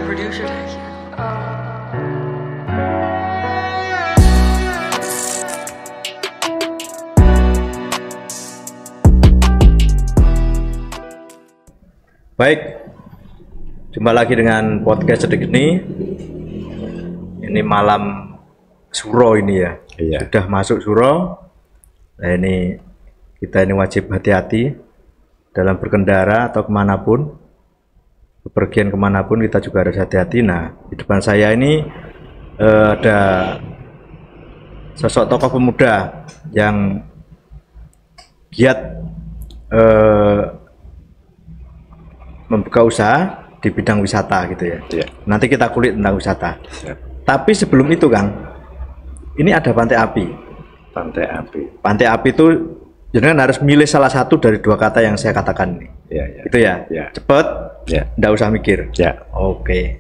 producer tag ya. Baik, jumpa lagi dengan podcast sedikit ini. Ini malam Suro ini ya. Iya. Sudah masuk Suro. Nah ini kita ini wajib hati-hati dalam berkendara atau kemanapun, bepergian kemanapun kita juga harus hati-hati. Nah di depan saya ini ada sosok tokoh pemuda yang giat membuka usaha di bidang wisata gitu ya. Iya. Nanti kita kulik tentang wisata. Siap. Tapi sebelum itu Kang, ini ada Pantai Api. Pantai Api. Pantai Api itu jenengan harus milih salah satu dari dua kata yang saya katakan ini. Iya, iya. Itu ya. Iya. Cepet, Iya. nggak usah mikir. Ya. Oke.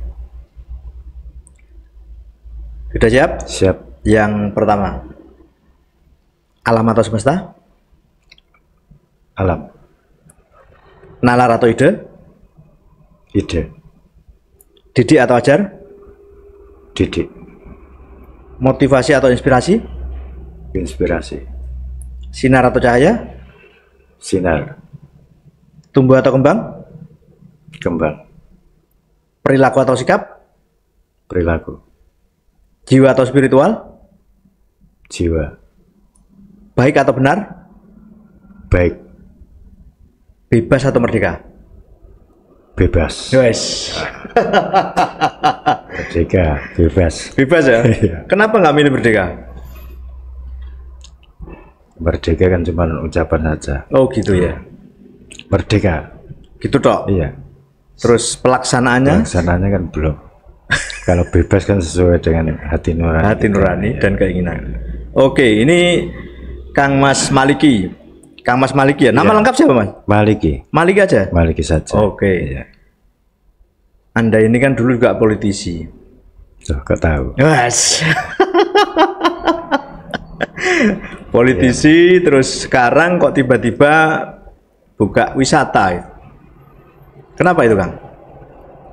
Sudah siap? Siap. Yang pertama, alam atau semesta? Alam. Nalar atau ide? Ide. Didik atau ajar? Didik. Motivasi atau inspirasi? Inspirasi. Sinar atau cahaya? Sinar. Tumbuh atau kembang? Kembang. Perilaku atau sikap? Perilaku. Jiwa atau spiritual? Jiwa. Baik atau benar? Baik. Bebas atau merdeka? Bebas. Yes. Merdeka. Bebas. Bebas ya? Iya. Kenapa nggak milih merdeka? Merdeka kan cuma ucapan saja. Oh gitu ya? Merdeka. Gitu toh? Iya. Terus pelaksanaannya? Pelaksananya kan belum. Kalau bebas kan sesuai dengan hati nurani. Hati nurani dan keinginan. Oke, ini Kang Mas Maliki. Kang Mas Maliki ya? Nama Iya. lengkap siapa Mas? Maliki. Maliki aja? Maliki saja. Oke. Iya. Anda ini kan dulu juga politisi. Tuh, kau tahu. Yes. Politisi, terus sekarang kok tiba-tiba buka wisata? Kenapa itu Kang?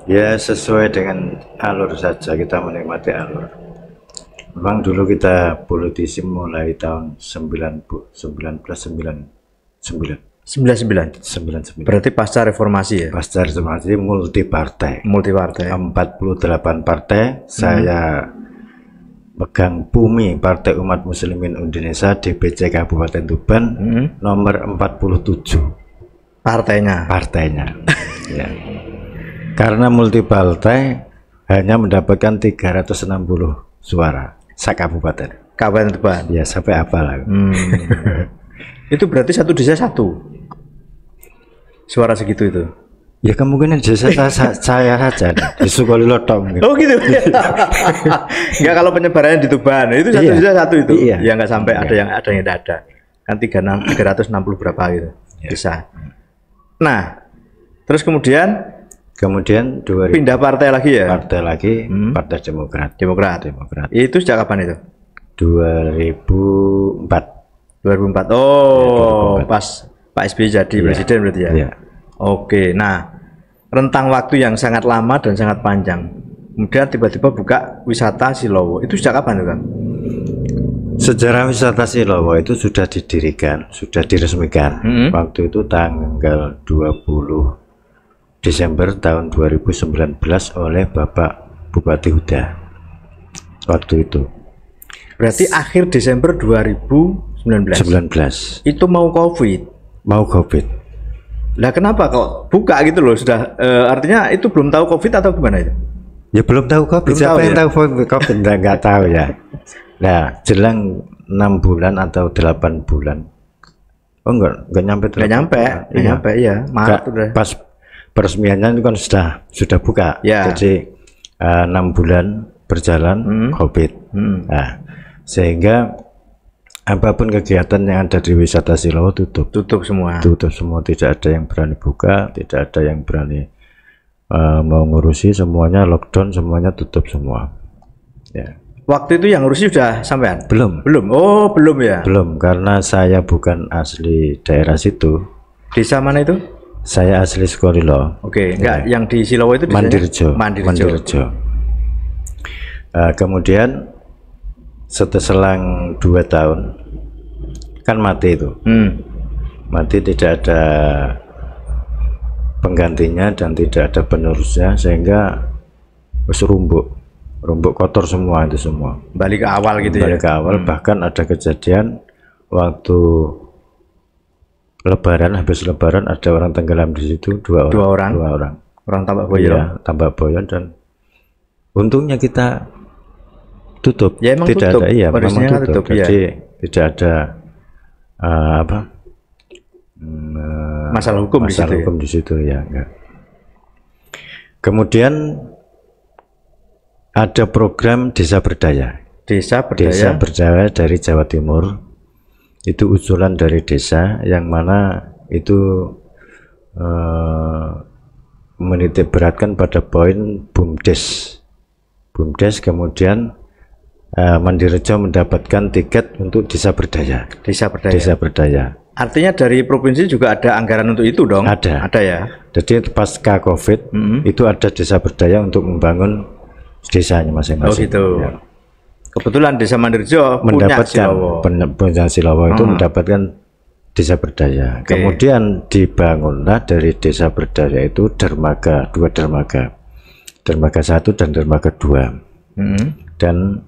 Ya sesuai dengan alur saja, kita menikmati alur. Memang dulu kita politisi mulai tahun 1999. 99. Berarti pasca reformasi ya? Pasca reformasi multi partai. 48 partai. Saya pegang PUMI, Partai Umat Muslimin Indonesia DPC Kabupaten Tuban, nomor 47 Partainya. Ya. Karena multi partai hanya mendapatkan 360 suara sekabupaten. Kabupaten Tuban. Ya sampai apalah. Itu berarti satu desa satu suara segitu itu. Ya kemungkinan desa saya saja di Sukolilo mungkin. Oh gitu. Enggak, kalau penyebarannya di Tuban itu satu Iya. desa satu itu. Iya. Ya enggak sampai Iya. ada yang tidak ada. Kan 360 berapa gitu Iya. desa. Nah, terus kemudian 2000 pindah partai lagi ya? partai lagi, Partai Demokrat. Demokrat. Itu sejak kapan itu? 2004. 2004. Oh, 2004. pas Pak SBY jadi Iya. presiden berarti ya? Iya. Oke, nah rentang waktu yang sangat lama dan sangat panjang. Kemudian tiba-tiba buka wisata Silowo. Itu sejak kapan tuh Kang? Sejarah wisata Silowo itu sudah didirikan, sudah diresmikan. Waktu itu tanggal 20 Desember tahun 2019 oleh Bapak Bupati Huda. Waktu itu. Berarti akhir Desember 2019. 19. Itu mau COVID. Mau COVID. Lah kenapa kok buka gitu loh? Sudah artinya itu belum tahu COVID atau gimana itu? Ya belum tahu COVID. Belum Siapa tahu yang ya? tahu COVID? Nggak tahu ya. Nah, jelang 6 bulan atau 8 bulan. Oh enggak nyampe. Nggak nyampe, nggak nyampe ya. Maret udah. Pas peresmiannya itu kan sudah buka. Ya. Jadi 6 bulan berjalan COVID. Nah, sehingga apapun kegiatan yang ada di wisata Silowo tutup. Tutup semua. Tutup semua, tidak ada yang berani buka, tidak ada yang berani mau ngurusi, semuanya lockdown, semuanya tutup semua. Ya. Waktu itu yang ngurusi sudah sampean? Belum. Oh, belum ya? Belum, karena saya bukan asli daerah situ. Desa mana itu? Saya asli Sukolilo. Oke, enggak, yang di Silowo itu Mandirjo. Mandirjo. Kemudian setelah selang 2 tahun kan mati itu. Mati, tidak ada penggantinya dan tidak ada penerusnya, sehingga rumbuk kotor semua itu semua. Balik ke awal gitu ya. Balik ke awal. Bahkan ada kejadian waktu Lebaran, habis Lebaran ada orang tenggelam di situ, dua orang. Orang Tambak Boyo. Ya, Tambak Boyo, dan untungnya kita tutup. Ya, emang tidak tutup. Ada, iya, memang tutup. Jadi ya. tidak ada masalah hukum di situ ya, enggak. Kemudian ada program Desa Berdaya. Desa Berdaya dari Jawa Timur. Itu usulan dari desa yang mana itu menitik beratkan pada poin BUMDes. Kemudian Mandirjo mendapatkan tiket untuk Desa Berdaya. Desa Berdaya. Artinya dari provinsi juga ada anggaran untuk itu dong? Ada ya. Jadi pasca COVID itu ada Desa Berdaya untuk membangun desanya masing-masing. Oh gitu. Ya. Kebetulan Desa Mandirjo punya Silowo itu mendapatkan Desa Berdaya. Kemudian dibangunlah dari Desa Berdaya itu dermaga, 2 dermaga. Dermaga 1 dan dermaga 2. Dan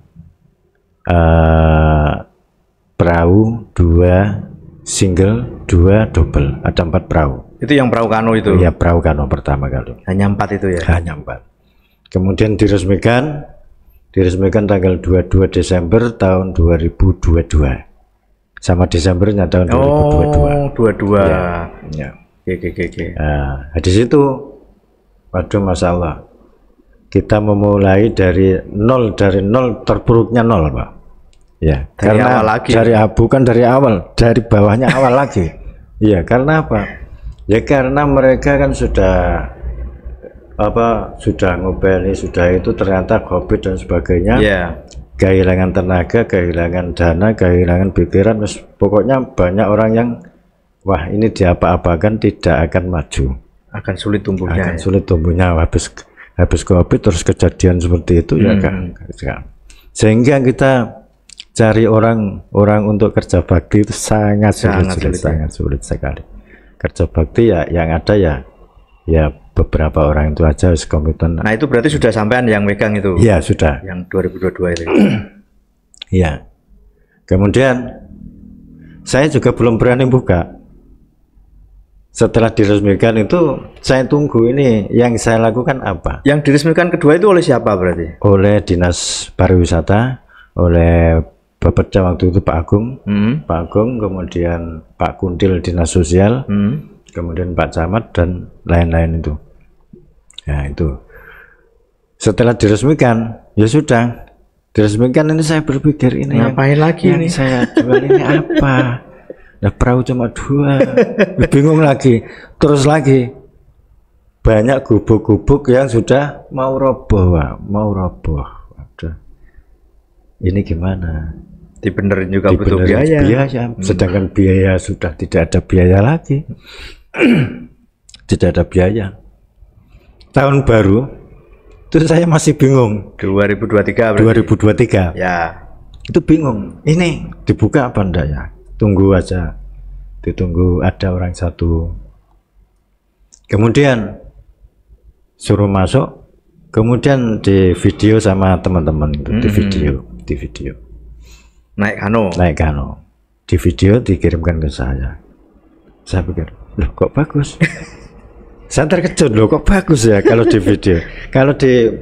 perahu 2 single, 2 double, ada 4 perahu. Itu yang perahu kano itu? Iya, perahu kano pertama kali. Hanya 4 itu ya? Hanya 4. Kemudian diresmikan tanggal 22 Desember tahun 2022. Sama Desembernya tahun 2022. 22. Ya. Oke. Nah, di situ, waduh, Masya Allah, kita memulai dari nol terpuruknya 0, Pak. Ya, dari awal lagi. Bukan dari awal, dari bawahnya awal lagi. Iya, karena apa? Ya karena mereka kan sudah ngopeni, sudah itu ternyata COVID dan sebagainya. Kehilangan tenaga, kehilangan dana, kehilangan pikiran, pokoknya banyak orang yang wah ini diapa-apakan tidak akan maju. Akan sulit tumbuhnya. Habis COVID terus kejadian seperti itu ya kan. Sehingga kita cari orang untuk kerja bakti itu sangat sulit sekali. Kerja bakti ya yang ada ya beberapa orang itu aja komitmen. Nah itu berarti sudah sampean yang megang itu? Iya sudah. Yang 2022 itu? Iya. Kemudian saya juga belum berani buka. Setelah diresmikan itu saya tunggu ini yang saya lakukan apa. Yang diresmikan kedua itu oleh siapa berarti? Oleh Dinas Pariwisata, oleh Bapeda waktu itu Pak Agung, Pak Agung, kemudian Pak Kuntil Dinas Sosial, kemudian Pak Camat dan lain-lain itu. Nah itu setelah diresmikan ya sudah diresmikan, ini saya berpikir ini ngapain lagi ini saya jual ini apa. Nah perahu cuma 2, bingung lagi. Terus lagi banyak gubuk-gubuk yang sudah mau roboh. Waduh, ini gimana? Dibenerin juga butuh biaya. Sedangkan biaya sudah tidak ada biaya lagi. Tidak ada biaya. Tahun baru itu saya masih bingung. 2023 berarti? 2023 ya. Itu bingung, ini dibuka apa enggak ya? Tunggu aja, ditunggu ada orang satu, kemudian suruh masuk, kemudian di video sama teman-teman itu, di video naik kano, di video dikirimkan ke saya pikir loh kok bagus. Saya terkejut, loh kok bagus ya kalau di video. Kalau di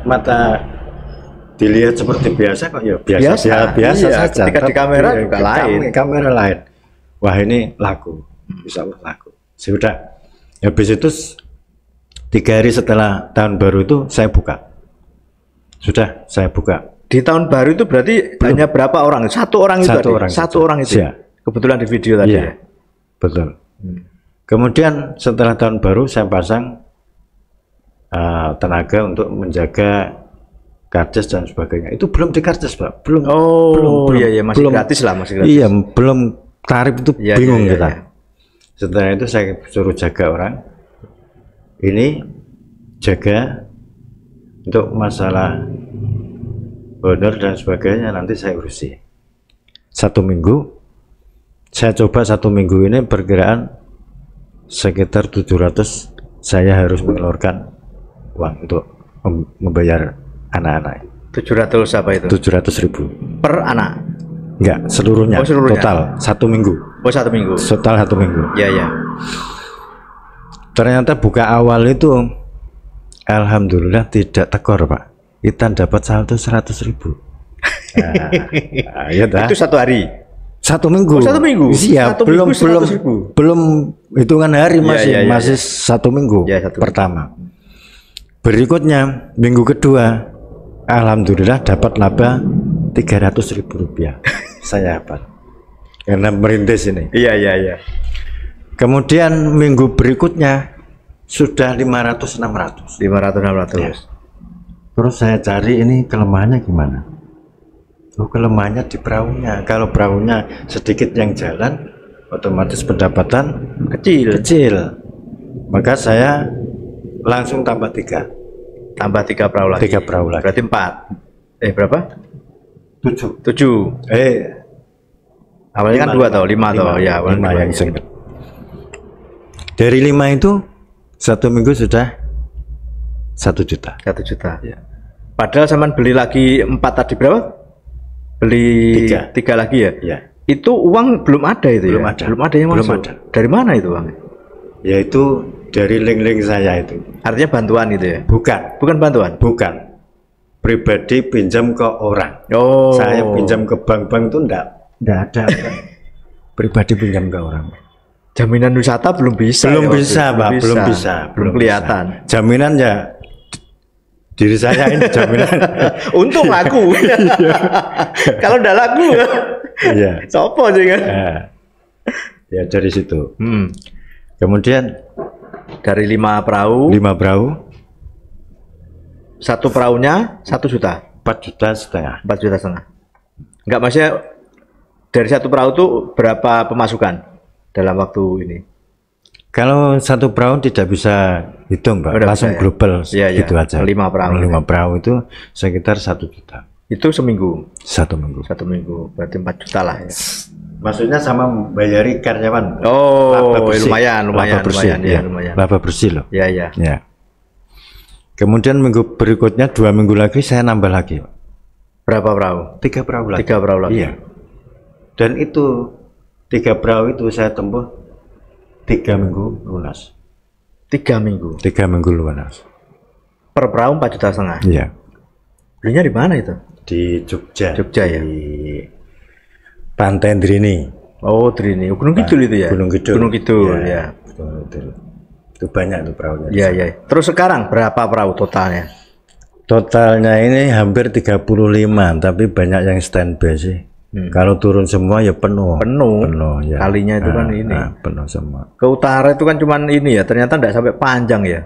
mata dilihat seperti biasa kok ya biasa saja. Ketika di kamera juga lain. Kamera lain. Wah ini laku, bisa laku. Sudah. Habis itu 3 hari setelah tahun baru itu saya buka. Sudah saya buka. Di tahun baru itu berarti hanya berapa orang? Satu orang itu. Satu orang itu. Ya. Kebetulan di video tadi ya. Betul. Kemudian setelah tahun baru saya pasang tenaga untuk menjaga karcis dan sebagainya. Itu belum di karcis, Pak. Belum. Iya masih belum, gratis lah, masih gratis. Iya, belum tarif itu bingung kita. Setelah itu saya suruh jaga orang, ini jaga untuk masalah honor dan sebagainya nanti saya urusi. 1 minggu saya coba, 1 minggu ini perkiraan sekitar 700 saya harus mengeluarkan uang untuk membayar anak-anak. 700 apa itu? 700.000 per anak? Enggak, seluruhnya, seluruhnya. Total 1 minggu. Oh, 1 minggu. Total 1 minggu. Ya, ya. Ternyata buka awal itu alhamdulillah tidak tekor, Pak. Kita dapat saldo 100.000. Nah, ya itu 1 hari. 1 minggu. Oh, 1 minggu. Iya, belum hitungan hari, masih 1 minggu ya, 1 pertama. Berikutnya minggu kedua, alhamdulillah dapat laba 300.000 rupiah. Saya hafal karena merintis ini. Iya. Kemudian minggu berikutnya sudah 500-600. Ya. Terus saya cari ini kelemahannya gimana? Kelemahannya di perahunya. Kalau perahunya sedikit yang jalan, otomatis pendapatan kecil. Maka saya langsung tambah 3. Tambah 3 perahu lagi. 3 perahu lagi. Berarti 4. Berapa? 7. Awalnya kan 2 atau 5 atau ya, 5 yang singkat. Dari 5 itu 1 minggu sudah 1 juta. 1 juta. Ya. Padahal zaman beli lagi 4 tadi berapa? Beli 3 lagi ya? Ya. Itu uang belum ada itu belum ya? Ada. Belum ada yang masuk. Ada. Dari mana itu uangnya? Yaitu dari link-link saya itu. Artinya bantuan itu ya? Bukan bantuan? Bukan. Pribadi pinjam ke orang. Oh. Saya pinjam ke bank-bank itu enggak ada. Pribadi pinjam ke orang. Jaminan wisata belum bisa. Belum bisa, Pak. Belum kelihatan. Jaminan ya diri saya ini jaminan. Untung laku. Kalau udah laku, iya. Sopo sih kan? Ya dari situ. Kemudian dari 5 perahu. 5 perahu. 1 perahunya 1 juta. 4,5 juta. 4,5 juta. Enggak, maksudnya dari 1 perahu itu berapa pemasukan dalam waktu ini? Kalau 1 perahu tidak bisa hitung, Pak. Langsung bisa, global gitu aja. 5 perahu. 5 perahu itu sekitar 1 juta. Itu seminggu? 1 minggu. 1 minggu. Berarti 4 juta lah ya. Maksudnya sama membayari karyawan. Oh, lumayan. Laba bersih loh. Ya. Kemudian minggu berikutnya 2 minggu lagi saya nambah lagi, Pak. Berapa perahu? 3 perahu lagi. 3 perahu lagi. Iya. Dan itu 3 perahu itu saya tempuh 3 minggu lunas. 3 minggu? 3 minggu lunas. Per perahu 4,5 juta. Iya. Belinya di mana itu? Di Jogja. Jogja ya? Di Pantai Drini. Oh, Drini. Gunung Kidul itu ya? Gunung Kidul. Ya. Itu banyak tuh perahunya. Iya. Terus sekarang berapa perahu totalnya? Totalnya ini hampir 35, tapi banyak yang standby sih. Kalau turun semua ya penuh ya. Kalinya itu kan ini penuh semua. Ke utara itu kan cuman ini ya, ternyata enggak sampai panjang ya.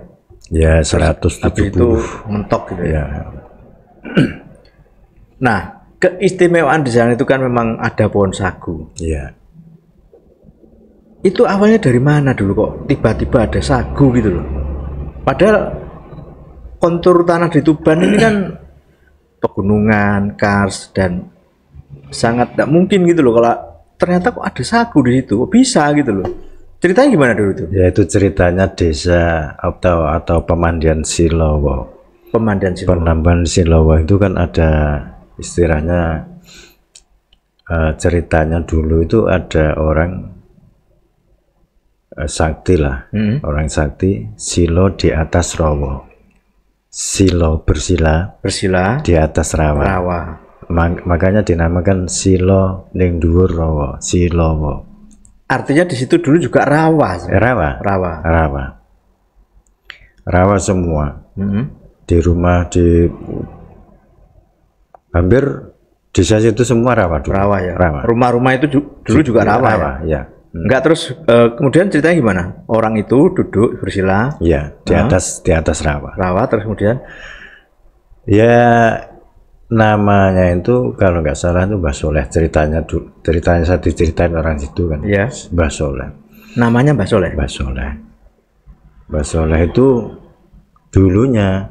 Ya 170. Habis itu mentok gitu ya. Nah, keistimewaan di sana itu kan memang ada pohon sagu. Iya. Itu awalnya dari mana dulu kok tiba-tiba ada sagu gitu loh? Padahal kontur tanah di Tuban ini kan pegunungan, kars, dan sangat tidak mungkin gitu loh kalau ternyata kok ada sagu di situ, kok bisa gitu loh. Ceritanya gimana dulu itu? Ya itu ceritanya desa atau pemandian Silowo. Penambahan Silowo itu kan ada istilahnya, ceritanya dulu itu ada orang sakti lah, orang sakti, silo di atas rowo, silo bersila di atas rawa. Makanya dinamakan silo ning dhuwur rawa, Silowo. Artinya di situ dulu juga rawa. Rawa semua. Di rumah, di hampir desa situ semua rawa dulu. Rawa. Rumah-rumah itu dulu juga rawa ya. Enggak, terus kemudian ceritanya gimana? Orang itu duduk bersila. Iya, di atas rawa. Terus kemudian ya namanya itu kalau nggak salah itu Mbah Soleh, ceritanya saya diceritain orang situ kan. Iya. Mbah Soleh. Namanya Mbah Soleh. Mbah Soleh. Mbah Soleh itu dulunya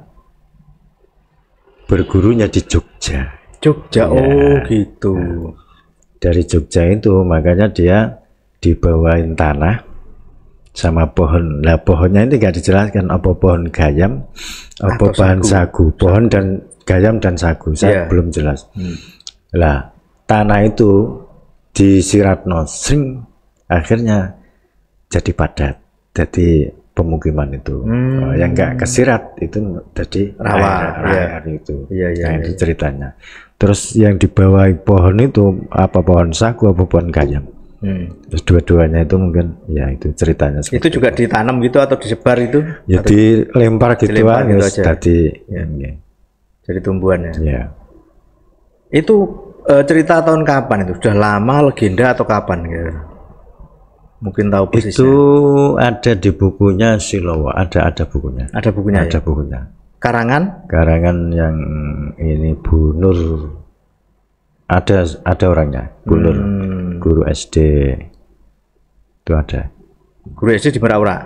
bergurunya di Jogja. Jogja, ya. Oh gitu. Nah, dari Jogja itu makanya dia dibawain tanah sama pohon. Nah pohonnya ini nggak dijelaskan apa pohon gayam, apa pohon sagu. Pohon dan gayam dan sagu, saya belum jelas. Lah tanah itu disiratno sering, akhirnya jadi padat, jadi pemukiman itu. Yang nggak kesirat itu jadi rawa, air itu. Nah, itu ceritanya. Terus yang di bawah pohon itu apa pohon sagu apa pohon gayam. Terus dua-duanya itu mungkin ya itu ceritanya. Itu juga ditanam gitu atau disebar itu? Ya dilempar gitu aja. Jadi tumbuhannya. Ya. Itu cerita tahun kapan itu? Sudah lama legenda atau kapan gitu? Mungkin tahu persisnya. Itu ada di bukunya Silowo, ada bukunya. Ada bukunya. Ada bukunya. Karangan? Karangan yang ini Bu Nur. Ada orangnya, Bu Nur, guru SD. Itu ada. Guru SD di Merak-Ora?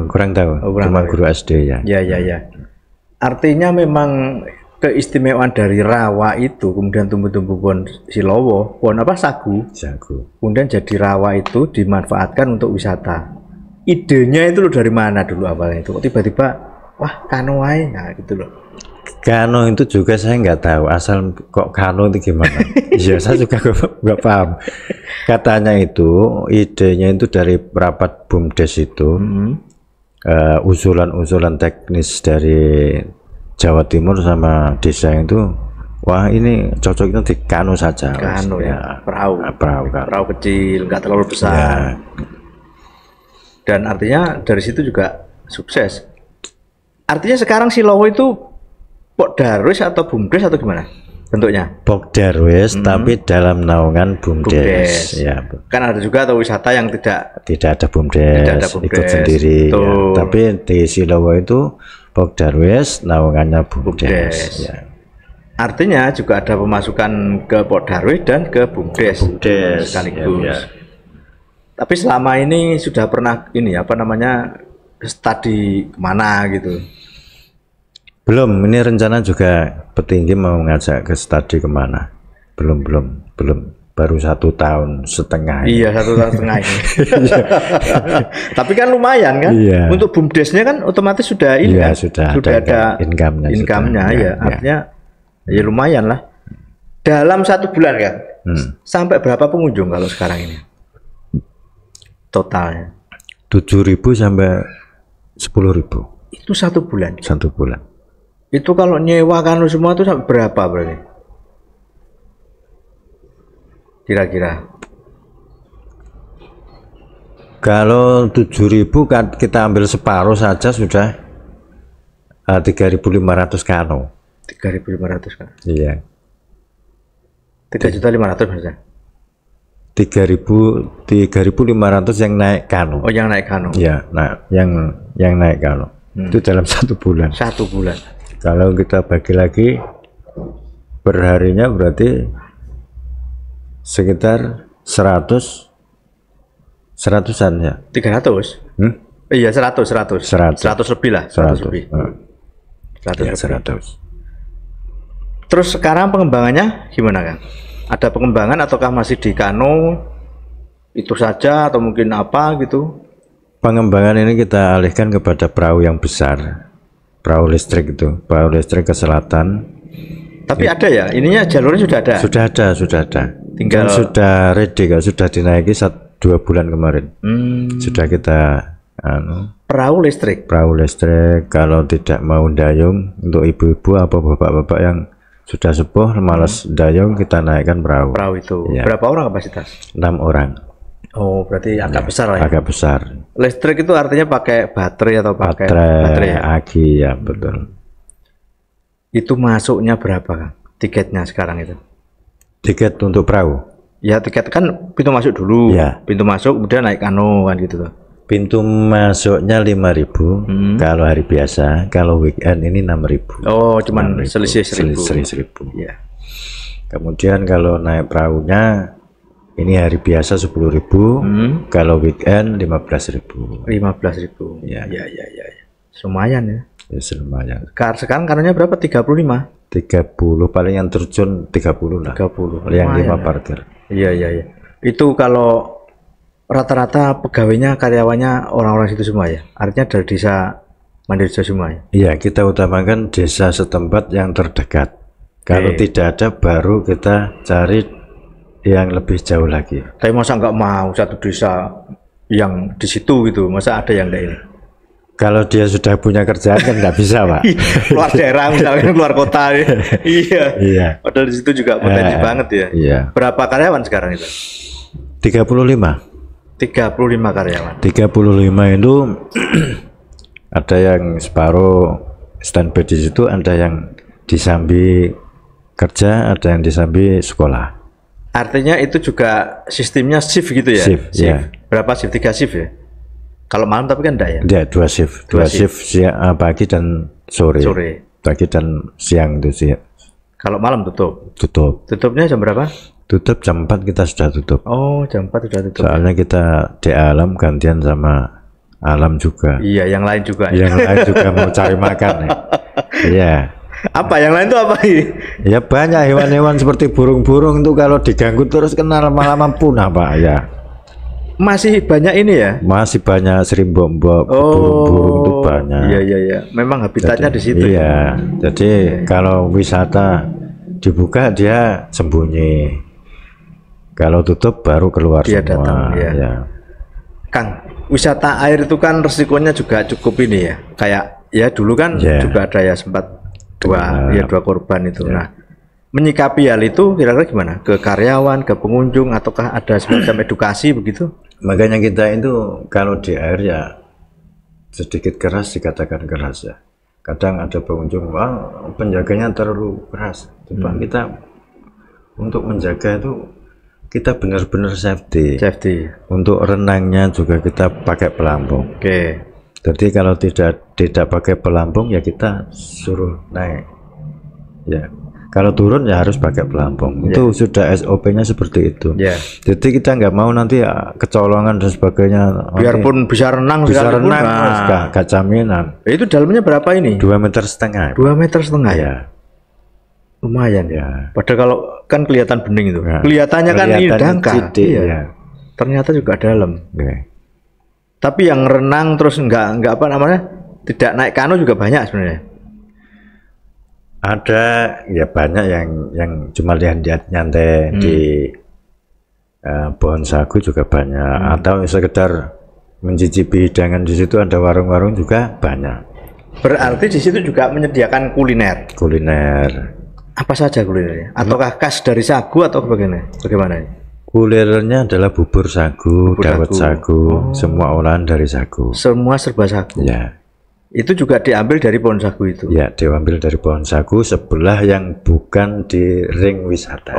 Kurang tahu. Cuma guru SD ya. Ya. Artinya memang keistimewaan dari rawa itu kemudian tumbuh-tumbuh pohon Silowo, pohon apa sagu, kemudian jadi rawa itu dimanfaatkan untuk wisata. Idenya itu loh dari mana dulu awalnya itu? Kok tiba-tiba wah kano wae, nah gitu loh. Kano itu juga saya nggak tahu asal kok kano itu gimana. Ya saya juga nggak paham. Katanya itu idenya itu dari rapat BUMDes itu, usulan-usulan teknis dari Jawa Timur sama desa itu, wah ini cocoknya di kano saja. Kano ya, perahu kecil, nggak terlalu besar. Ya. Dan artinya dari situ juga sukses. Artinya sekarang Silowo itu Pok Darwis atau BUMDes atau gimana bentuknya? Pok Darwis tapi dalam naungan BUMDes. Ya. Kan ada juga atau wisata yang tidak ada BUMDes, ikut sendiri. Ya. Tapi di Silowo itu Pok Darwis naungannya BUMDes. Ya. Artinya juga ada pemasukan ke Pok Darwis dan ke BUMDes sekaligus. Ya. Tapi selama ini sudah pernah ini apa namanya studi kemana gitu? Belum. Ini rencana juga petinggi mau ngajak ke studi kemana? Belum. Baru 1,5 tahun. Iya 1,5 tahun ini. Tapi kan lumayan kan? Iya. Untuk BUMDesnya kan otomatis sudah ini kan? Sudah ada income-nya ya. Artinya ya lumayan lah. Dalam 1 bulan kan? Sampai berapa pengunjung kalau sekarang ini? Totalnya 7.000 sampai 10.000. Itu 1 bulan. 1 bulan. Itu kalau nyewa kan semua itu sampai berapa berarti? Kira-kira. Kalau 7.000 kan kita ambil separuh saja sudah 3.500 kano. 3.500 kan? Iya. 3.500.000 saja. 3.500 yang naik kano. Oh, yang naik kano. Ya, nah, yang naik kano. Itu dalam 1 bulan. 1 bulan. Kalau kita bagi lagi perharinya berarti sekitar 100-an ya. 300? Iya 100 lebih lah. 100 lebih. 100. Terus sekarang pengembangannya gimana kan? Ada pengembangan ataukah masih di kano itu saja atau mungkin apa gitu? Pengembangan ini kita alihkan kepada perahu yang besar, perahu listrik itu, perahu listrik ke selatan. Tapi ada ya, ininya jalurnya sudah ada? Sudah ada. Tinggal sudah ready, sudah dinaiki 2 bulan kemarin. Sudah kita perahu listrik. Perahu listrik, kalau tidak mau dayung untuk ibu-ibu apa bapak-bapak yang sudah sepuh malas dayung, kita naikkan perahu. Perahu itu ya. Berapa orang kapasitas? 6 orang. Oh, berarti agak besar lah ya? Agak besar. Listrik itu artinya pakai baterai atau pakai baterai ya? Aki ya, betul. Itu masuknya berapa kan? Tiketnya sekarang itu? Tiket untuk perahu? Ya tiket kan pintu masuk dulu ya. Pintu masuk kemudian naik kano kan gitu tuh. Pintu masuknya 5.000 kalau hari biasa, kalau weekend ini 6.000. Oh, cuman selisih 1.000. Ya. Kemudian kalau naik perahunya ini hari biasa 10.000, kalau weekend 15.000. 15.000. Ya. Ya. Lumayan ya. Ya lumayan. Sekarang karenanya berapa? 35. 30 paling yang terjun 30 lah. 30. Yang 5 ya. parkir. Iya. Itu kalau rata-rata pegawainya, karyawannya orang-orang situ semua ya. Artinya dari desa Mandirjo semua ya. Iya, kita utamakan desa setempat yang terdekat. Kalau tidak ada baru kita cari yang lebih jauh lagi. Tapi masa nggak mau satu desa yang di situ gitu, masa ada yang enggak ini? Kalau dia sudah punya kerjaan kan nggak bisa, Pak. Keluar daerah misalnya, keluar kota. Iya. Padahal di situ juga potensi banget ya. Iya. Berapa karyawan sekarang itu? 35. 35 karyawan. 35 itu ada yang separuh standby di situ, ada yang disambi kerja, ada yang disambi sekolah. Artinya itu juga sistemnya shift gitu ya? Shift. Ya. Berapa shift? 3 shift ya? Kalau malam tapi kan enggak ya? Dia 2 shift. 2 shift siang, pagi dan sore. Pagi dan siang itu sih. Kalau malam tutup? Tutupnya jam berapa? Tutup jam 4 kita sudah tutup. Oh, jam 4 sudah tutup. Soalnya kita di alam gantian sama alam juga. Iya, yang lain juga. Yang lain juga mau cari makan ya. Iya. Apa yang lain itu apa ini? Ya banyak hewan-hewan seperti burung-burung itu kalau diganggu terus kena lama-lama punah, Pak ya. Masih banyak ini ya? Masih banyak serimbombo, burung-burung itu banyak. Iya. Memang habitatnya jadi, di situ. Iya. Jadi kalau wisata dibuka dia sembunyi. Kalau tutup baru keluar dia semua. Datang, ya. Kang, wisata air itu kan resikonya juga cukup ini ya. Kayak ya dulu kan juga ada ya sempat dua korban itu. Nah, menyikapi hal itu kira-kira gimana? Ke karyawan, ke pengunjung, ataukah ada semacam edukasi begitu? Makanya kita itu kalau di air ya sedikit keras dikatakan keras ya. Kadang ada pengunjung, wah penjaganya terlalu keras. Coba kita untuk menjaga itu kita benar-benar safety. Untuk renangnya juga kita pakai pelampung. Oke. Jadi kalau tidak pakai pelampung ya kita suruh naik. Ya. Kalau turun ya harus pakai pelampung. Itu sudah SOP-nya seperti itu. Jadi kita nggak mau nanti ya, kecolongan dan sebagainya. Biarpun bisa renang, nggak jaminan. Itu dalamnya berapa ini? 2,5 meter. 2,5 meter ya. Lumayan ya. Padahal kalau kan kelihatan bening itu. Kelihatannya kan ini dangkal. Iya. Ternyata juga dalam. Tapi yang renang terus nggak apa namanya, tidak naik kano juga banyak sebenarnya. Ada ya banyak yang cuma lihat nyantai di pohon sagu juga banyak, atau sekedar mencicipi hidangan di situ, ada warung-warung juga banyak. Berarti di situ juga menyediakan kuliner. Apa saja kulinernya? Ataukah khas dari sagu atau bagaimana? Kulinernya adalah bubur sagu, dawet sagu, semua olahan dari sagu. Semua serba sagu. Ya. Itu juga diambil dari pohon sagu itu. Ya, diambil dari pohon sagu sebelah yang bukan di ring wisata.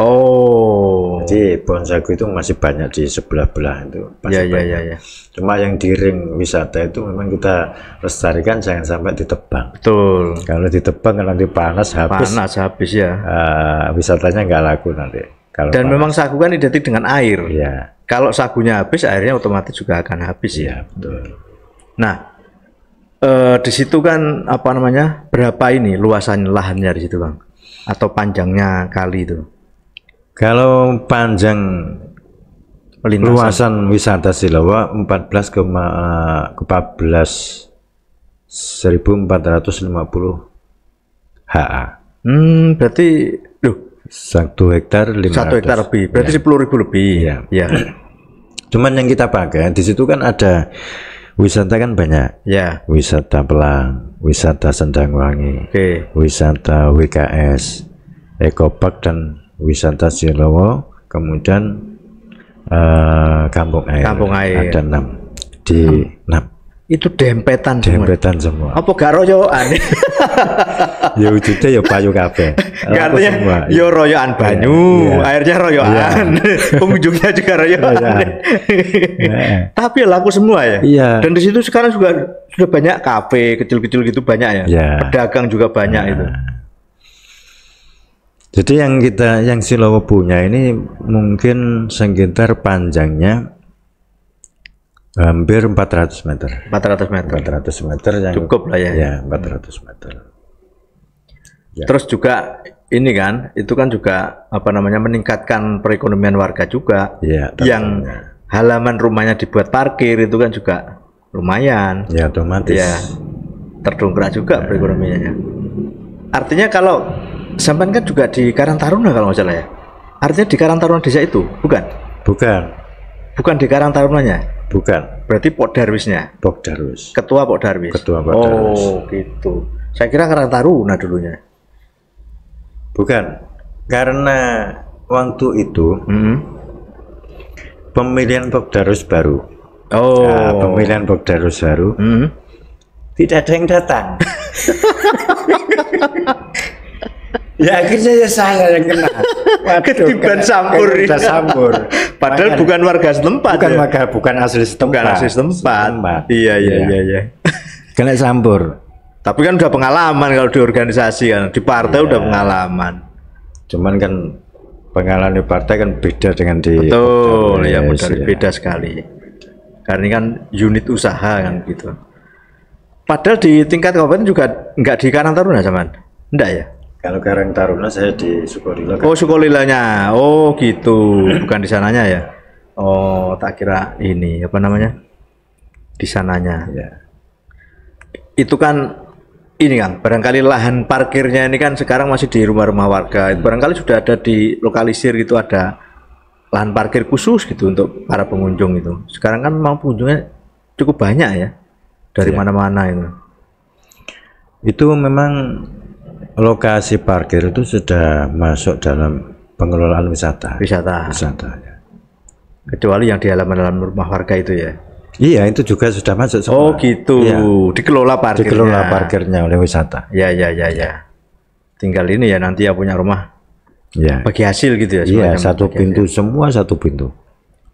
Jadi pohon sagu itu masih banyak di sebelah-belah itu. Ya. Cuma yang di ring wisata itu memang kita lestarikan, jangan sampai ditebang. Betul. Kalau ditebang nanti panas habis ya. Wisatanya nggak laku nanti. Dan memang sagu kan identik dengan air. Ya. Kalau sagunya habis, airnya otomatis juga akan habis ya. Betul. Nah, di situ kan apa namanya, berapa ini luasan lahannya di situ, Bang? Atau panjangnya kali itu? Kalau panjang luasan wisata Silawa 14,14.450 ha. Berarti 1 hektar 500. 1 hektar lebih. Berarti 10.000 lebih. Ya. Cuman yang kita pakai di situ kan ada wisata kan banyak. Ya. Wisata Pelang, wisata Sendangwangi, wisata WKS, Ekopark dan wisata Silowo, kemudian Kampung Air. Ada 6 di 6. Itu dempetan semua. Apa gak royokan? Ya wujudnya ya payu kabeh. Artinya ya royokan banyu, airnya royokan, pengunjungnya juga royokan. Tapi laku semua ya. Dan di situ sekarang juga sudah banyak kafe kecil-kecil gitu banyak ya. Pedagang juga banyak itu. Jadi yang Silowo punya ini mungkin sekitar panjangnya hampir 400 meter. 400 meter. 400 meter yang cukup lah ya. Ya, 400 meter. Ya. Terus juga ini kan, itu kan juga apa namanya meningkatkan perekonomian warga juga. Ya, yang halaman rumahnya dibuat parkir itu kan juga lumayan. Ya, otomatis. Ya, terdongkrak juga perekonomiannya. Artinya kalau sampean kan juga di Karang Taruna kalau nggak salah ya. Artinya di Karang Taruna desa itu, bukan? Bukan. Bukan di Karang Tarunanya. Bukan. Berarti Pokdarwisnya. Pokdarwis. Ketua Pokdarwis. Ketua Pokdarwis. Oh, gitu. Saya kira Karang Taruna dulunya. Bukan. Karena waktu itu pemilihan Pokdarwis baru. Oh. Nah, pemilihan Pokdarwis baru. Tidak ada yang datang. Ya akhirnya saya yang kena. Ketiban campur. Campur. Padahal bukan warga setempat. Bukan asli setempat. Bukan asli setempat. Iya. Kena campur. Tapi kan udah pengalaman kalau di organisasi kan, di partai udah pengalaman. Cuman kan pengalaman di partai kan beda dengan di. Betul, ya beda sekali. Karena ini kan unit usaha kan gitu. Padahal di tingkat kabupaten juga nggak di Karang Taruna zaman, enggak ya? Kalau Karang Taruna saya di Sukolilo. Oh Sukolilanya, oh gitu, bukan di sananya ya? Oh tak kira ini apa namanya di sananya. Ya. Itu kan ini kan barangkali lahan parkirnya ini kan sekarang masih di rumah-rumah warga. Barangkali sudah ada di lokalisir gitu ada lahan parkir khusus gitu untuk para pengunjung itu. Sekarang kan memang pengunjungnya cukup banyak ya dari mana-mana itu. Itu memang lokasi parkir itu sudah masuk dalam pengelolaan wisata. Wisata ya. Kecuali yang di halaman rumah warga itu ya. Iya, itu juga sudah masuk semua. Oh gitu. Ya. Dikelola parkirnya oleh wisata. Ya. Tinggal ini ya nanti yang punya rumah. Ya. Bagi hasil gitu ya. Iya, satu pintu hasil. Semua satu pintu.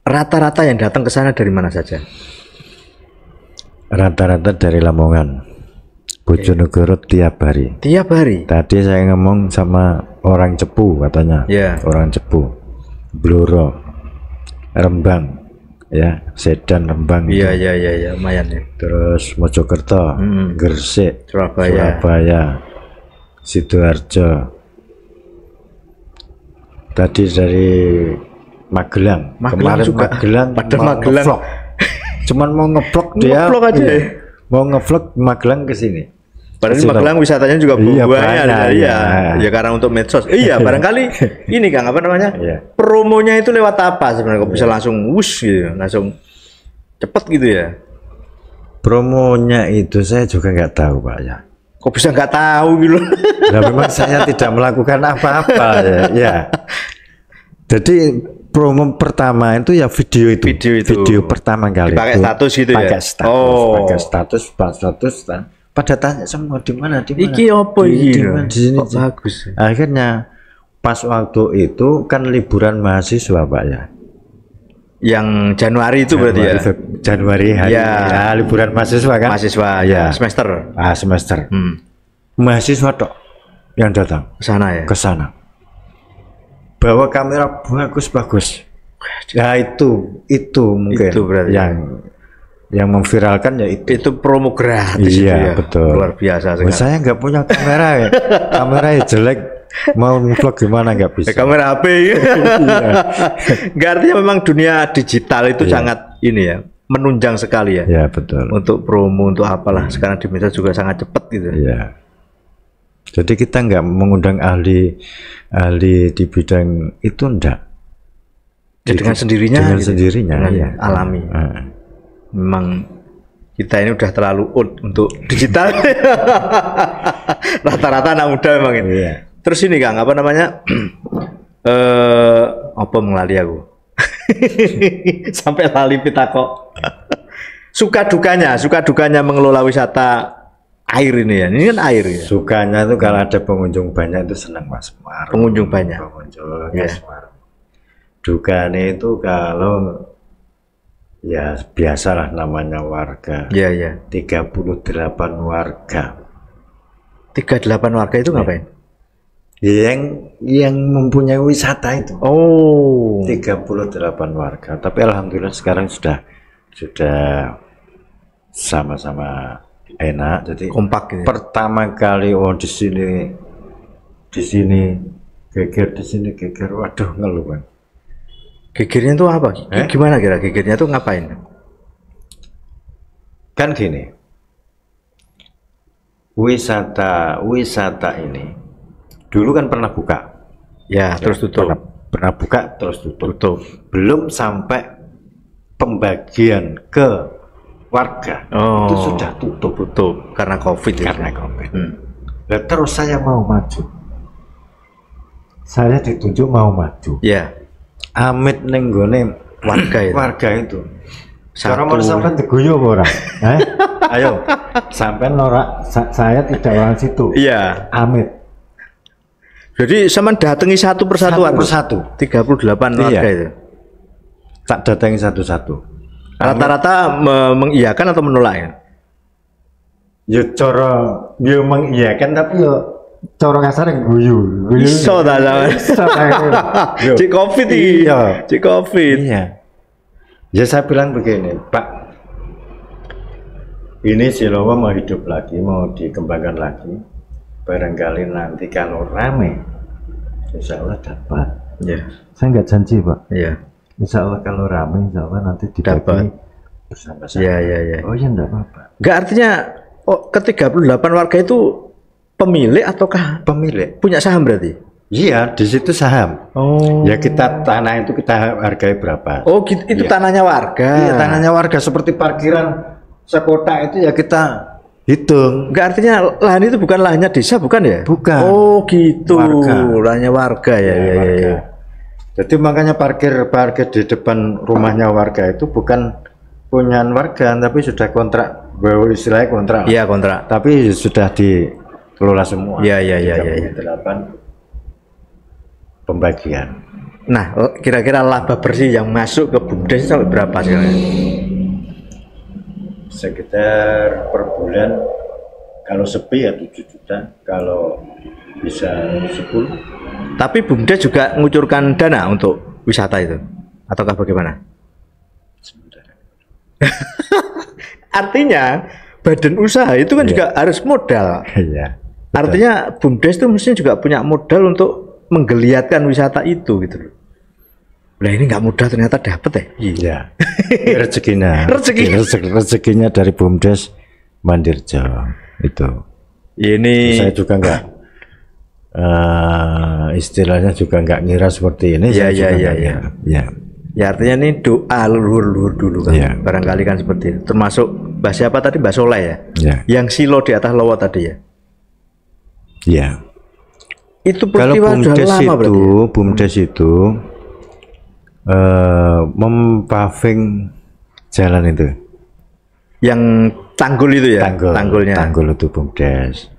Rata-rata yang datang ke sana dari mana saja? Rata-rata dari Lamongan. Bojonegoro tiap hari. Tiap hari. Tadi saya ngomong sama orang Cepu katanya. Orang Cepu. Bluro. Rembang. Ya, Sedan, Rembang. Iya, lumayan ya. Terus Mojokerto, Gresik, Surabaya, Sidoarjo. Tadi dari Magelang. Kemarin juga. Magelang. Cuman mau ngevlog dia. Ngevlog aja. Mau ngevlog Magelang ke sini. Padahal Magelang wisatanya juga banyak. Ya karena untuk medsos. Iya, barangkali ini Kang apa namanya? Promonya itu lewat apa sebenarnya? Kok bisa langsung wush gitu, langsung cepet gitu ya? Promonya itu saya juga nggak tahu Pak ya. Kok bisa nggak tahu gitu? Nah, memang saya tidak melakukan apa-apa ya. Jadi promo pertama itu ya video itu. Video pertama kali. Pakai status gitu ya. Pakai status. Pada tanya semua di mana. Iki apa iki? Di sini bagus. Akhirnya pas waktu itu kan liburan mahasiswa Pak ya. Yang Januari itu berarti ya. Januari hari ya, liburan mahasiswa kan. Mahasiswa ya, semester. Semester. Mahasiswa tok yang datang ke sana ya. Ke sana. Bawa kamera bagus. Ya itu mungkin itu berarti yang memviralkan ya itu promo gratis. Iya, betul. Luar biasa sekali. Saya nggak punya kamera ya. Kameranya jelek, mau vlog gimana nggak bisa. Kamera HP. Nggak, artinya memang dunia digital itu sangat ini ya, menunjang sekali ya. Iya, betul. Untuk promo, untuk apalah sekarang di media juga sangat cepat gitu. Iya. Jadi kita nggak mengundang ahli di bidang itu enggak. Dengan sendirinya. Dengan sendirinya, ya. Alami. Memang kita ini udah terlalu old untuk digital. Rata-rata anak muda memang ini. Iya. Terus ini Kang, apa namanya? Apa mengelali aku? Sampai lali pitakok. Suka dukanya mengelola wisata air ini ya. Ini kan air ya. Sukanya itu kalau ada pengunjung banyak itu senang Mas. Pengunjung banyak. Dukanya itu kalau ya biasalah namanya warga. Iya. 38 warga. 38 warga itu ngapain? yang mempunyai wisata itu. Oh. 38 warga. Tapi alhamdulillah sekarang sudah sama-sama enak. Jadi kompak gitu. Pertama kali di sini geger, di sini geger. Waduh, ngeluh kan. Gegernya itu apa? Gimana kira gegernya itu ngapain? Kan gini, wisata ini dulu kan pernah buka, ya terus tutup. Pernah buka terus tutup. Belum sampai pembagian ke warga, itu sudah tutup karena COVID. Karena COVID. Nah, terus saya mau maju, saya ditunjuk mau maju. Ya. Amit nenggone warga itu. Cara mau sampai teguyo orang, ayo, sampai norak, saya tidak orang situ. Iya. Amit. Jadi sama datangi satu persatu. 38 warga itu. Tak datangi satu-satu. Rata-rata mengiyakan atau menolak ya? Ya cara dia mengiyakan tapi ya cara kasar guyu. Iso ta sampean. Cik COVID iki. Iya. Cik COVID. Iya. Ya saya bilang begini, Pak, ini Silowo mau hidup lagi, mau dikembangkan lagi. Barangkali nanti kalau rame, insya Allah dapat. Ya. Saya nggak janji, Pak. Iya. Insya Allah kalau rame, insya Allah nanti dibagi bersama-sama. Iya. Oh ya enggak apa-apa. Enggak, artinya ke 38 warga itu pemilik ataukah pemilik? Punya saham berarti? Iya, di situ saham. Oh. Ya kita tanah itu kita hargai berapa? Oh, gitu, itu ya. Tanahnya warga. Iya, tanahnya warga seperti parkiran sekota itu ya kita hitung. Enggak, artinya lahan itu bukan lahannya desa, bukan ya? Bukan. Oh, gitu. Warga. Lahannya warga ya. Ya. Jadi makanya parkir di depan rumahnya warga itu bukan punya warga, tapi sudah kontrak, bahwa istilahnya kontrak. Iya, kontrak. Tapi sudah dikelola semua. Iya. 38 pembagian. Nah, kira-kira laba bersih yang masuk ke BUMDes sampai berapa sekarang? Sekitar per bulan kalau sepi ya 7 juta, kalau bisa 10. Tapi BUMDes juga mengucurkan dana untuk wisata itu, ataukah bagaimana? Sebentar. Artinya badan usaha itu kan juga harus modal. Iya. Artinya BUMDes itu mestinya juga punya modal untuk menggeliatkan wisata itu gitu loh. Nah ini nggak mudah ternyata dapat ya. Iya. Rezekinya dari BUMDes Mandirjo itu. Ini saya juga nggak istilahnya juga nggak ngira seperti ini. Iya. Ya artinya ini doa luhur dulu kan. Ya. Barangkali kan seperti itu. Termasuk Mbah siapa tadi, Mbah Soleh ya. Ya. Yang silo di atas lowo tadi ya. Iya. Itu kalau BUMDes itu mempaving jalan itu. Yang tanggul itu ya. Tanggul itu BUMDes.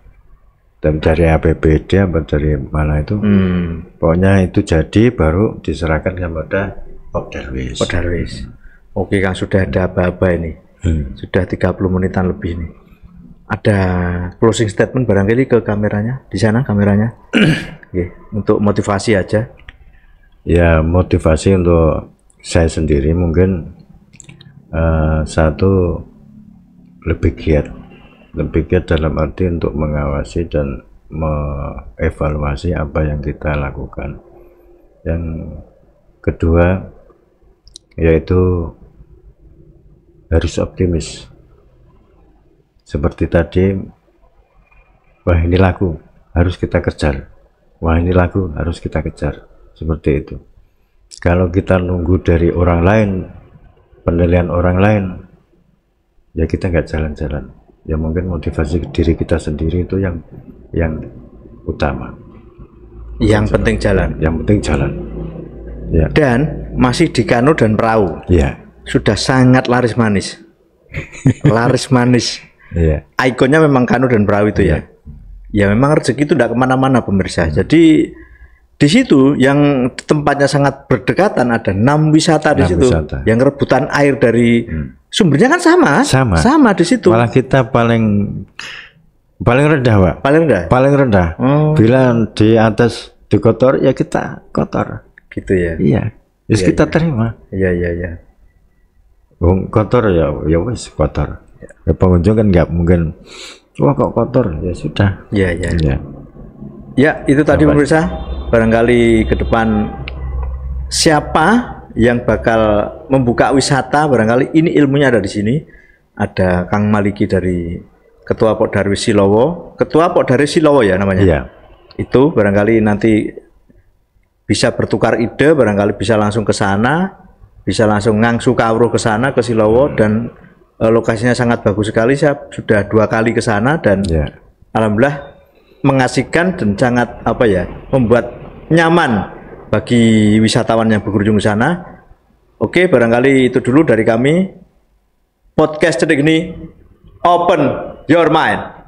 Dan dari APBD apa dari mana itu? Pokoknya itu jadi baru diserahkan kepada Pokdarwis. Oke Kang, sudah ada apa-apa ini. Sudah 30 menitan lebih nih. Ada closing statement barangkali ke kameranya, di sana kameranya. Oke, untuk motivasi aja. Ya, motivasi untuk saya sendiri mungkin satu lebih giat dalam arti untuk mengawasi dan mengevaluasi apa yang kita lakukan. Yang kedua yaitu harus optimis. Seperti tadi, wah ini laku, harus kita kejar. Wah ini laku, harus kita kejar. Seperti itu. Kalau kita nunggu dari orang lain, penilaian orang lain, ya kita nggak jalan-jalan. Ya mungkin motivasi diri kita sendiri itu yang utama. Yang penting jalan. Yang penting jalan. Ya. Dan masih di kano dan perahu. Ya. Sudah sangat laris manis. Laris manis. Iya. Ikonnya memang kano dan perahu itu ya. Ya memang rezeki itu tidak kemana-mana pemirsa. Jadi di situ yang tempatnya sangat berdekatan ada 6 wisata di situ. Yang rebutan air dari sumbernya kan sama di situ. Malah kita paling Paling rendah, Pak. Paling rendah. Paling rendah. Bila di atas dikotor ya kita kotor. Gitu ya. Iya. Wis kita terima. Iya. Kotor ya wis kotor. Ya, pengunjung kan nggak mungkin wah kok kotor, ya sudah. Iya. Ya, itu tadi pemirsa, barangkali ke depan siapa yang bakal membuka wisata, barangkali ini ilmunya ada di sini. Ada Kang Maliki dari Ketua Pok Darwis Silowo, Ketua Pok Darwis Silowo ya namanya. Iya. Itu barangkali nanti bisa bertukar ide, barangkali bisa langsung ke sana, bisa langsung ngangsu kawruh ke sana ke Silowo, dan lokasinya sangat bagus sekali. Saya sudah 2 kali ke sana dan alhamdulillah mengasihkan dan sangat membuat nyaman bagi wisatawan yang berkunjung ke sana. Oke, barangkali itu dulu dari kami. Podcast Cedik ini, open your mind.